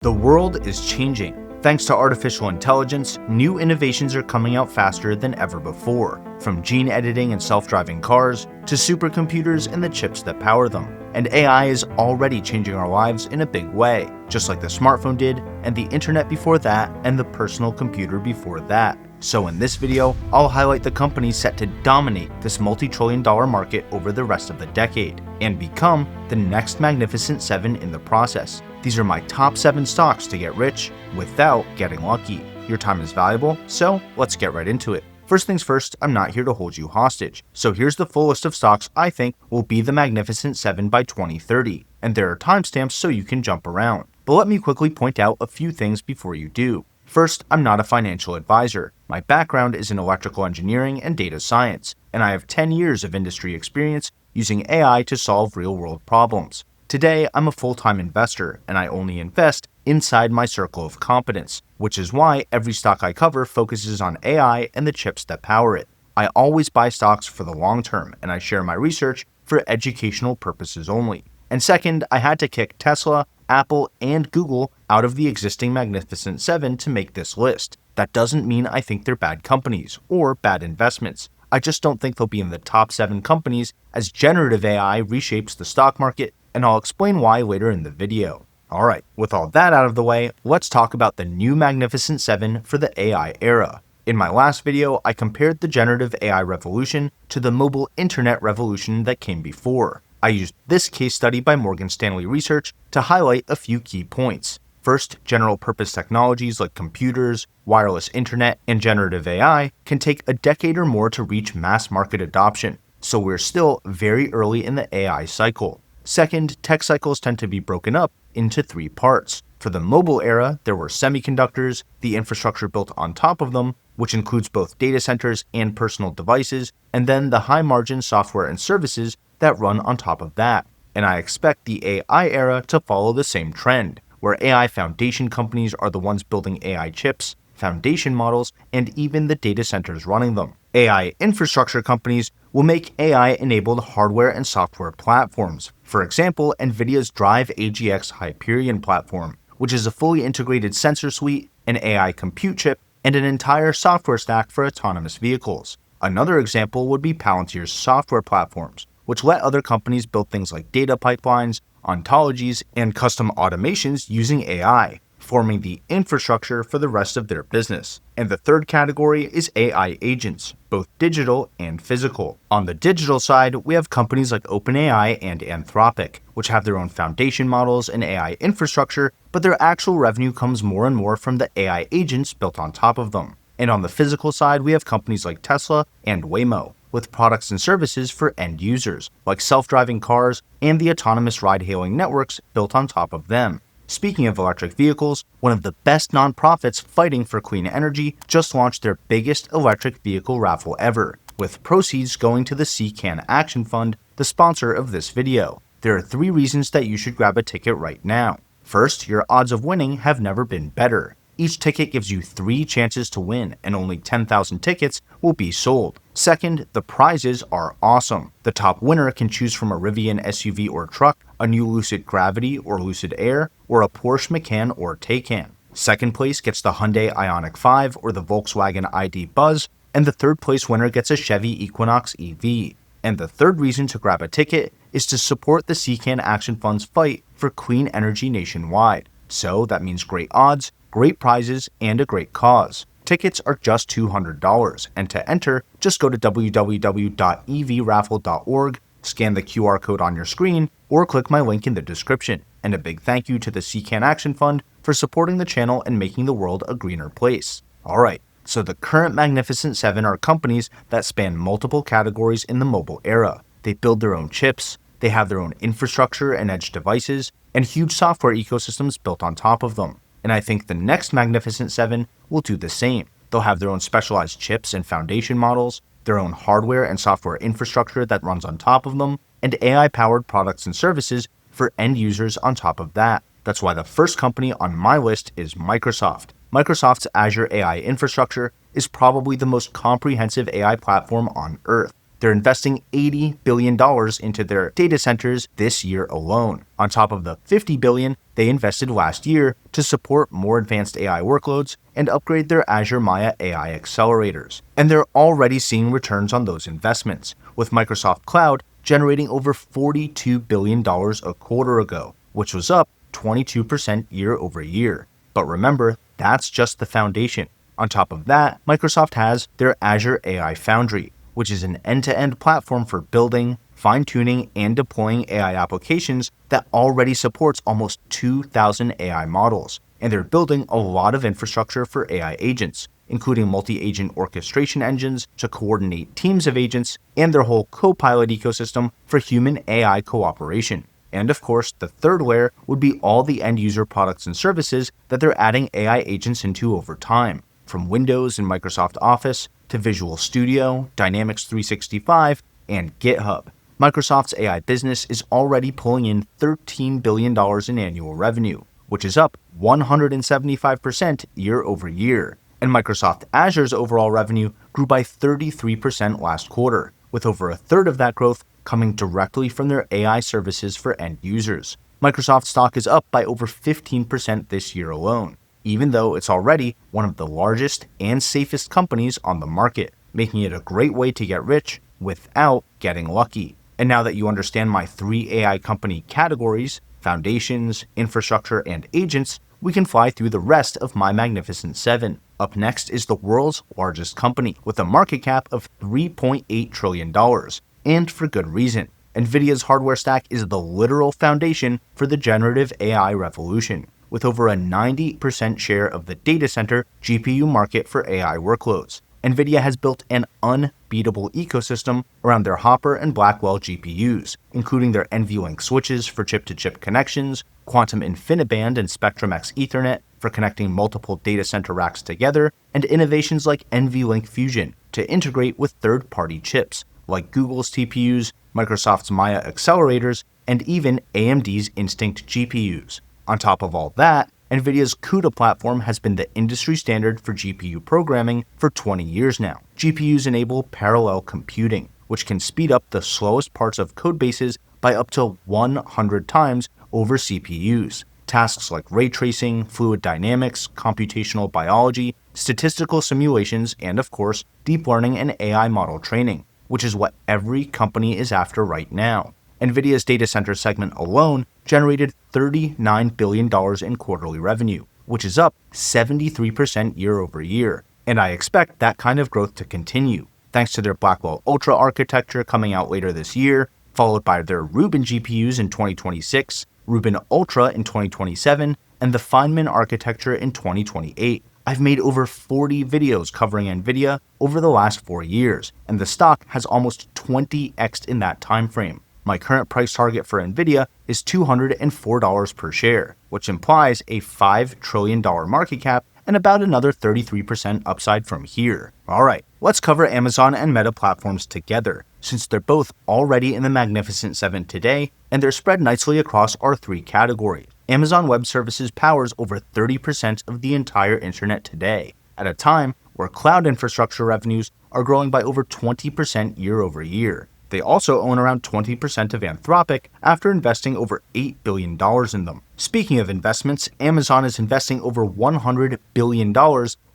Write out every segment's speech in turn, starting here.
The world is changing. Thanks to artificial intelligence, new innovations are coming out faster than ever before, from gene editing and self-driving cars to supercomputers and the chips that power them. And AI is already changing our lives in a big way, just like the smartphone did, and the internet before that, and the personal computer before that. So in this video, I'll highlight the companies set to dominate this multi-trillion-dollar market over the rest of the decade, and become the next Magnificent 7 in the process. These are my top 7 stocks to get rich without getting lucky. Your time is valuable, so let's get right into it. First things first, I'm not here to hold you hostage. So here's the full list of stocks I think will be the Magnificent 7 by 2030, and there are timestamps so you can jump around. But let me quickly point out a few things before you do. First, I'm not a financial advisor. My background is in electrical engineering and data science, and I have 10 years of industry experience using AI to solve real-world problems. Today, I'm a full-time investor, and I only invest inside my circle of competence, which is why every stock I cover focuses on AI and the chips that power it. I always buy stocks for the long term, and I share my research for educational purposes only. And second, I had to kick Tesla, Apple, and Google out of the existing Magnificent 7 to make this list. That doesn't mean I think they're bad companies or bad investments. I just don't think they'll be in the top 7 companies as generative AI reshapes the stock market, and I'll explain why later in the video. Alright, with all that out of the way, let's talk about the new Magnificent 7 for the AI era. In my last video, I compared the generative AI revolution to the mobile internet revolution that came before. I used this case study by Morgan Stanley Research to highlight a few key points. First, general purpose technologies like computers, wireless internet, and generative AI can take a decade or more to reach mass market adoption, so we're still very early in the AI cycle. Second, tech cycles tend to be broken up into 3 parts. For the mobile era, there were semiconductors, the infrastructure built on top of them, which includes both data centers and personal devices, and then the high-margin software and services that run on top of that. And I expect the AI era to follow the same trend, where AI foundation companies are the ones building AI chips, foundation models, and even the data centers running them. AI infrastructure companies will make AI-enabled hardware and software platforms. For example, NVIDIA's Drive AGX Hyperion platform, which is a fully integrated sensor suite, an AI compute chip, and an entire software stack for autonomous vehicles. Another example would be Palantir's software platforms, which let other companies build things like data pipelines, ontologies, and custom automations using AI, forming the infrastructure for the rest of their business. And the third category is AI agents, both digital and physical. On the digital side, we have companies like OpenAI and Anthropic, which have their own foundation models and AI infrastructure, but their actual revenue comes more and more from the AI agents built on top of them. And on the physical side, we have companies like Tesla and Waymo, with products and services for end users, like self-driving cars and the autonomous ride-hailing networks built on top of them. Speaking of electric vehicles, one of the best nonprofits fighting for clean energy just launched their biggest electric vehicle raffle ever, with proceeds going to the CCAN Action Fund, the sponsor of this video. There are 3 reasons that you should grab a ticket right now. First, your odds of winning have never been better. Each ticket gives you 3 chances to win, and only 10,000 tickets will be sold. Second, the prizes are awesome. The top winner can choose from a Rivian SUV or truck, a new Lucid Gravity or Lucid Air, or a Porsche Macan or Taycan. Second place gets the Hyundai Ioniq 5 or the Volkswagen ID Buzz, and the third place winner gets a Chevy Equinox EV. And the third reason to grab a ticket is to support the CCAN Action Fund's fight for clean energy nationwide. So that means great odds, great prizes, and a great cause. Tickets are just $200, and to enter, just go to www.evraffle.org, scan the QR code on your screen, or click my link in the description. And a big thank you to the CCAN Action Fund for supporting the channel and making the world a greener place. Alright, so the current Magnificent 7 are companies that span multiple categories in the mobile era. They build their own chips, they have their own infrastructure and edge devices, and huge software ecosystems built on top of them. And I think the next Magnificent 7 will do the same. They'll have their own specialized chips and foundation models, their own hardware and software infrastructure that runs on top of them, and AI-powered products and services for end users on top of that. That's why the first company on my list is Microsoft. Microsoft's Azure AI infrastructure is probably the most comprehensive AI platform on Earth. They're investing $80 billion into their data centers this year alone, on top of the $50 billion they invested last year to support more advanced AI workloads and upgrade their Azure Maya AI accelerators. And they're already seeing returns on those investments, with Microsoft Cloud generating over $42 billion a quarter ago, which was up 22% year over year. But remember, that's just the foundation. On top of that, Microsoft has their Azure AI Foundry, which is an end-to-end platform for building, fine-tuning, and deploying AI applications that already supports almost 2,000 AI models. And they're building a lot of infrastructure for AI agents, including multi-agent orchestration engines to coordinate teams of agents, and their whole Copilot ecosystem for human-AI cooperation. And of course, the third layer would be all the end-user products and services that they're adding AI agents into over time, from Windows and Microsoft Office to Visual Studio, Dynamics 365, and GitHub. Microsoft's AI business is already pulling in $13 billion in annual revenue, which is up 175% year over year. And Microsoft Azure's overall revenue grew by 33% last quarter, with over a third of that growth coming directly from their AI services for end users. Microsoft stock is up by over 15% this year alone, even though it's already one of the largest and safest companies on the market, making it a great way to get rich without getting lucky. And now that you understand my 3 AI company categories, foundations, infrastructure, and agents, we can fly through the rest of my Magnificent 7. Up next is the world's largest company, with a market cap of $3.8 trillion. And for good reason. NVIDIA's hardware stack is the literal foundation for the generative AI revolution, with over a 90% share of the data center GPU market for AI workloads. NVIDIA has built an unbeatable ecosystem around their Hopper and Blackwell GPUs, including their NVLink switches for chip-to-chip connections, Quantum InfiniBand and Spectrum-X Ethernet for connecting multiple data center racks together, and innovations like NVLink Fusion to integrate with third-party chips, like Google's TPUs, Microsoft's Maya accelerators, and even AMD's Instinct GPUs. On top of all that, NVIDIA's CUDA platform has been the industry standard for GPU programming for 20 years now. GPUs enable parallel computing, which can speed up the slowest parts of codebases by up to 100 times over CPUs. Tasks like ray tracing, fluid dynamics, computational biology, statistical simulations, and of course, deep learning and AI model training, which is what every company is after right now. NVIDIA's data center segment alone generated $39 billion in quarterly revenue, which is up 73% year over year. And I expect that kind of growth to continue, thanks to their Blackwell Ultra architecture coming out later this year, followed by their Rubin GPUs in 2026, Rubin Ultra in 2027, and the Feynman architecture in 2028. I've made over 40 videos covering NVIDIA over the last 4 years, and the stock has almost 20x'd in that time frame. My current price target for NVIDIA is $204 per share, which implies a $5 trillion market cap and about another 33% upside from here. Alright, let's cover Amazon and Meta platforms together, since they're both already in the Magnificent 7 today, and they're spread nicely across our 3 categories. Amazon Web Services powers over 30% of the entire internet today, at a time where cloud infrastructure revenues are growing by over 20% year over year. They also own around 20% of Anthropic after investing over $8 billion in them. Speaking of investments, Amazon is investing over $100 billion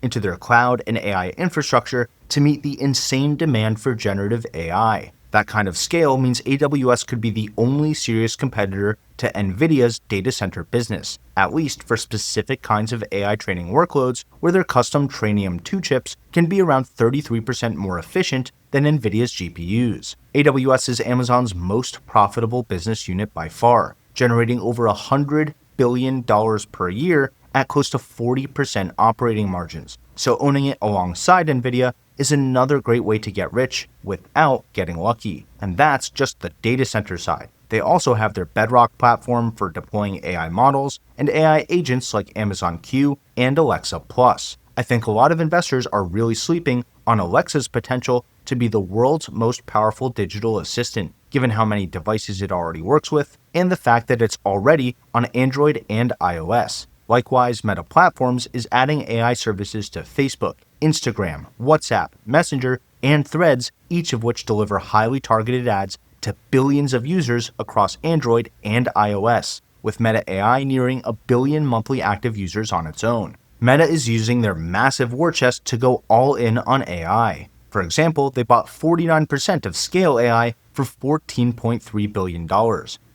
into their cloud and AI infrastructure to meet the insane demand for generative AI. That kind of scale means AWS could be the only serious competitor to NVIDIA's data center business, at least for specific kinds of AI training workloads where their custom Trainium 2 chips can be around 33% more efficient than NVIDIA's GPUs. AWS is Amazon's most profitable business unit by far, generating over $100 billion per year at close to 40% operating margins. So owning it alongside NVIDIA is another great way to get rich without getting lucky. And that's just the data center side. They also have their Bedrock platform for deploying AI models and AI agents like Amazon Q and Alexa Plus. I think a lot of investors are really sleeping on Alexa's potential to be the world's most powerful digital assistant, given how many devices it already works with and the fact that it's already on Android and iOS. Likewise, Meta Platforms is adding AI services to Facebook, Instagram, WhatsApp, Messenger, and Threads, each of which deliver highly targeted ads to billions of users across Android and iOS, with Meta AI nearing 1 billion monthly active users on its own. Meta is using their massive war chest to go all in on AI. For example, they bought 49% of Scale AI for $14.3 billion.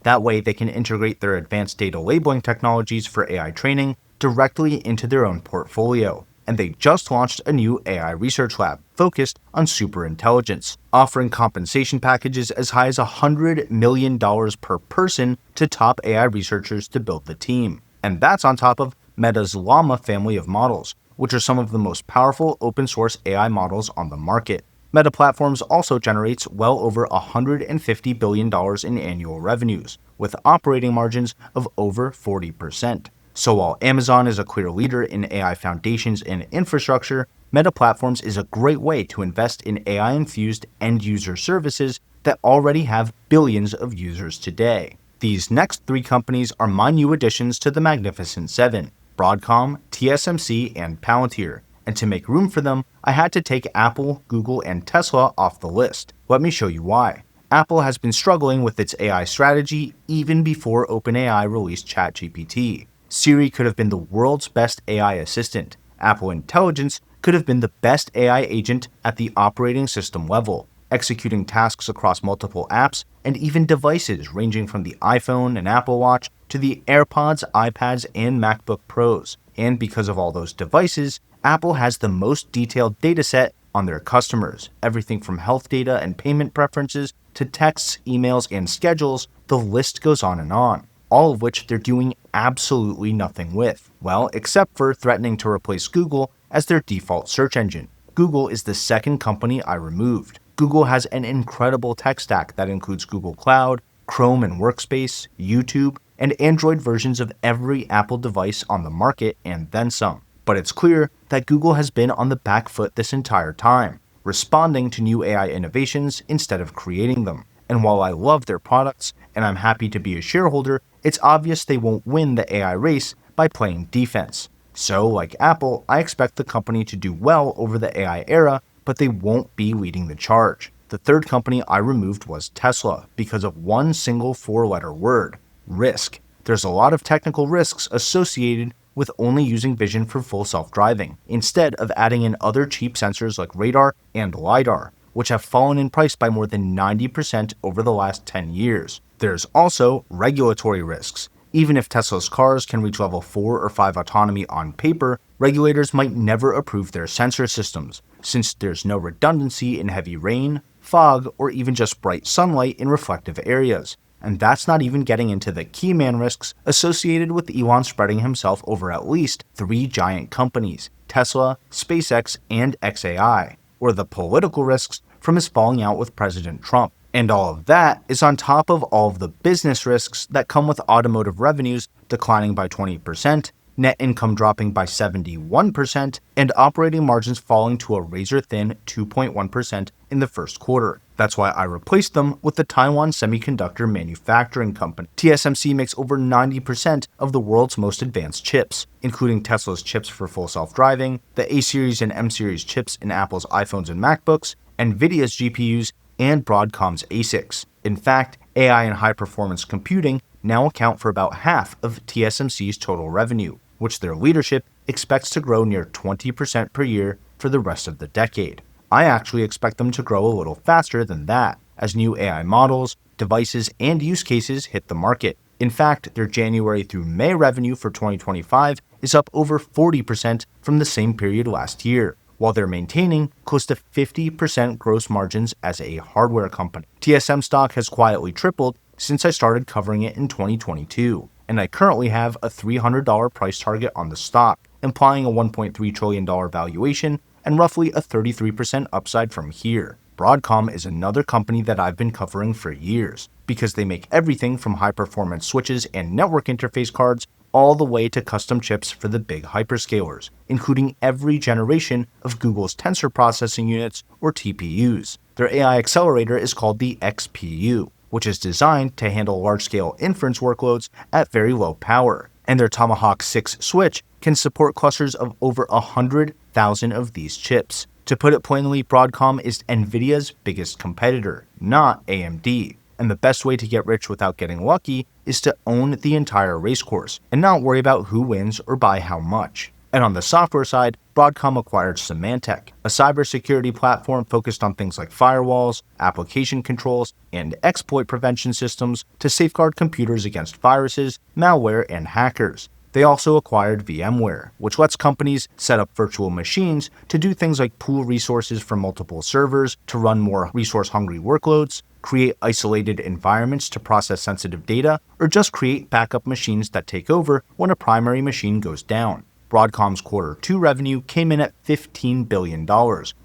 That way, they can integrate their advanced data labeling technologies for AI training directly into their own portfolio. And they just launched a new AI research lab focused on superintelligence, offering compensation packages as high as $100 million per person to top AI researchers to build the team. And that's on top of Meta's Llama family of models, which are some of the most powerful open-source AI models on the market. Meta Platforms also generates well over $150 billion in annual revenues, with operating margins of over 40%. So while Amazon is a clear leader in AI foundations and infrastructure, Meta Platforms is a great way to invest in AI-infused end-user services that already have billions of users today. These next 3 companies are my new additions to the Magnificent Seven: Broadcom, TSMC, and Palantir. And to make room for them, I had to take Apple, Google, and Tesla off the list. Let me show you why. Apple has been struggling with its AI strategy even before OpenAI released ChatGPT. Siri could have been the world's best AI assistant. Apple Intelligence could have been the best AI agent at the operating system level, executing tasks across multiple apps and even devices ranging from the iPhone and Apple Watch to the AirPods, iPads, and MacBook Pros. And because of all those devices, Apple has the most detailed dataset on their customers, everything from health data and payment preferences to texts, emails, and schedules. The list goes on and on, all of which they're doing absolutely nothing with. Well, except for threatening to replace Google as their default search engine. Google is the second company I removed. Google has an incredible tech stack that includes Google Cloud, Chrome and Workspace, YouTube, and Android versions of every Apple device on the market and then some. But it's clear that Google has been on the back foot this entire time, responding to new AI innovations instead of creating them. And while I love their products and I'm happy to be a shareholder, it's obvious they won't win the AI race by playing defense. So, like Apple, I expect the company to do well over the AI era, but they won't be leading the charge. The third company I removed was Tesla because of one single 4-letter word: risk. There's a lot of technical risks associated with only using vision for full self-driving, instead of adding in other cheap sensors like radar and LiDAR, which have fallen in price by more than 90% over the last 10 years. There's also regulatory risks. Even if Tesla's cars can reach level 4 or 5 autonomy on paper, regulators might never approve their sensor systems, since there's no redundancy in heavy rain, fog, or even just bright sunlight in reflective areas. And that's not even getting into the key man risks associated with Elon spreading himself over at least 3 giant companies: Tesla, SpaceX, and xAI, or the political risks from his falling out with President Trump. And all of that is on top of all of the business risks that come with automotive revenues declining by 20%, net income dropping by 71%, and operating margins falling to a razor-thin 2.1% in the first quarter. That's why I replaced them with the Taiwan Semiconductor Manufacturing Company. TSMC makes over 90% of the world's most advanced chips, including Tesla's chips for full self-driving, the A-series and M-series chips in Apple's iPhones and MacBooks, NVIDIA's GPUs, and Broadcom's ASICs. In fact, AI and high-performance computing now account for about half of TSMC's total revenue, which their leadership expects to grow near 20% per year for the rest of the decade. I actually expect them to grow a little faster than that, as new AI models, devices, and use cases hit the market. In fact, their January through May revenue for 2025 is up over 40% from the same period last year, while they're maintaining close to 50% gross margins as a hardware company. TSM stock has quietly tripled since I started covering it in 2022, and I currently have a $300 price target on the stock, implying a $1.3 trillion valuation and roughly a 33% upside from here. Broadcom is another company that I've been covering for years, because they make everything from high-performance switches and network interface cards all the way to custom chips for the big hyperscalers, including every generation of Google's tensor processing units, or TPUs. Their AI accelerator is called the XPU, which is designed to handle large-scale inference workloads at very low power, and their Tomahawk 6 switch can support clusters of over 100,000 of these chips. To put it plainly, Broadcom is NVIDIA's biggest competitor, not AMD. And the best way to get rich without getting lucky is to own the entire racecourse and not worry about who wins or by how much. And on the software side, Broadcom acquired Symantec, a cybersecurity platform focused on things like firewalls, application controls, and exploit prevention systems to safeguard computers against viruses, malware, and hackers. They also acquired VMware, which lets companies set up virtual machines to do things like pool resources from multiple servers to run more resource-hungry workloads, create isolated environments to process sensitive data, or just create backup machines that take over when a primary machine goes down. Broadcom's Q2 revenue came in at $15 billion,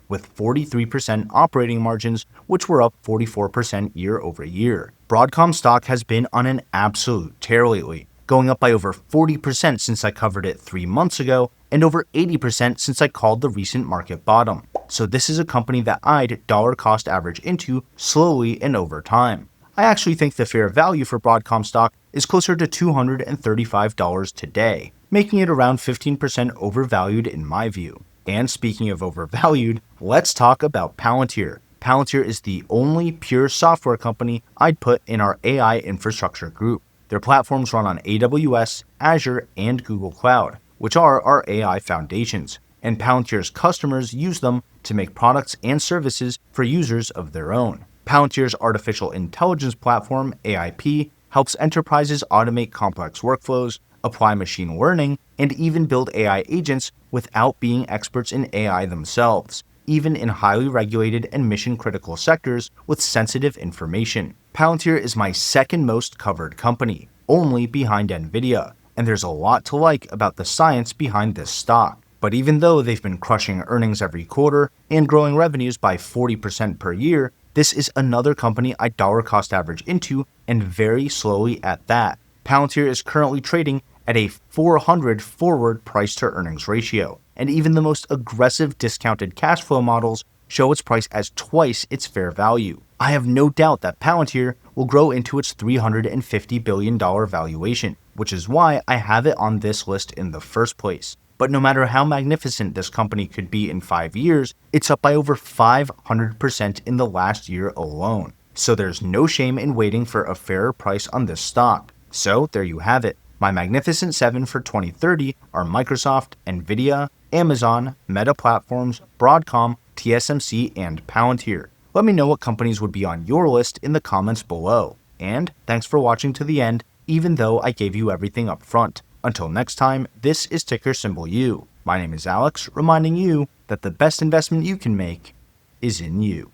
with 43% operating margins, which were up 44% year over year. Broadcom stock has been on an absolute tear lately, going up by over 40% since I covered it 3 months ago, and over 80% since I called the recent market bottom. So this is a company that I'd dollar cost average into slowly and over time. I actually think the fair value for Broadcom stock is closer to $235 today, making it around 15% overvalued in my view. And speaking of overvalued, let's talk about Palantir. Palantir is the only pure software company I'd put in our AI infrastructure group. Their platforms run on AWS, Azure, and Google Cloud, which are our AI foundations, and Palantir's customers use them to make products and services for users of their own. Palantir's artificial intelligence platform, AIP, helps enterprises automate complex workflows, apply machine learning, and even build AI agents without being experts in AI themselves, even in highly regulated and mission-critical sectors with sensitive information. Palantir is my second most covered company, only behind NVIDIA, and there's a lot to like about the science behind this stock. But even though they've been crushing earnings every quarter and growing revenues by 40% per year, this is another company I dollar cost average into, and very slowly at that. Palantir is currently trading at a 400 forward price to earnings ratio, and even the most aggressive discounted cash flow models show its price as twice its fair value. I have no doubt that Palantir will grow into its $350 billion valuation, which is why I have it on this list in the first place. But no matter how magnificent this company could be in 5 years, it's up by over 500% in the last year alone. So there's no shame in waiting for a fairer price on this stock. So there you have it. My Magnificent 7 for 2030 are Microsoft, NVIDIA, Amazon, Meta Platforms, Broadcom, TSMC, and Palantir. Let me know what companies would be on your list in the comments below. And thanks for watching to the end, even though I gave you everything up front. Until next time, this is ticker symbol U. My name is Alex, reminding you that the best investment you can make is in you.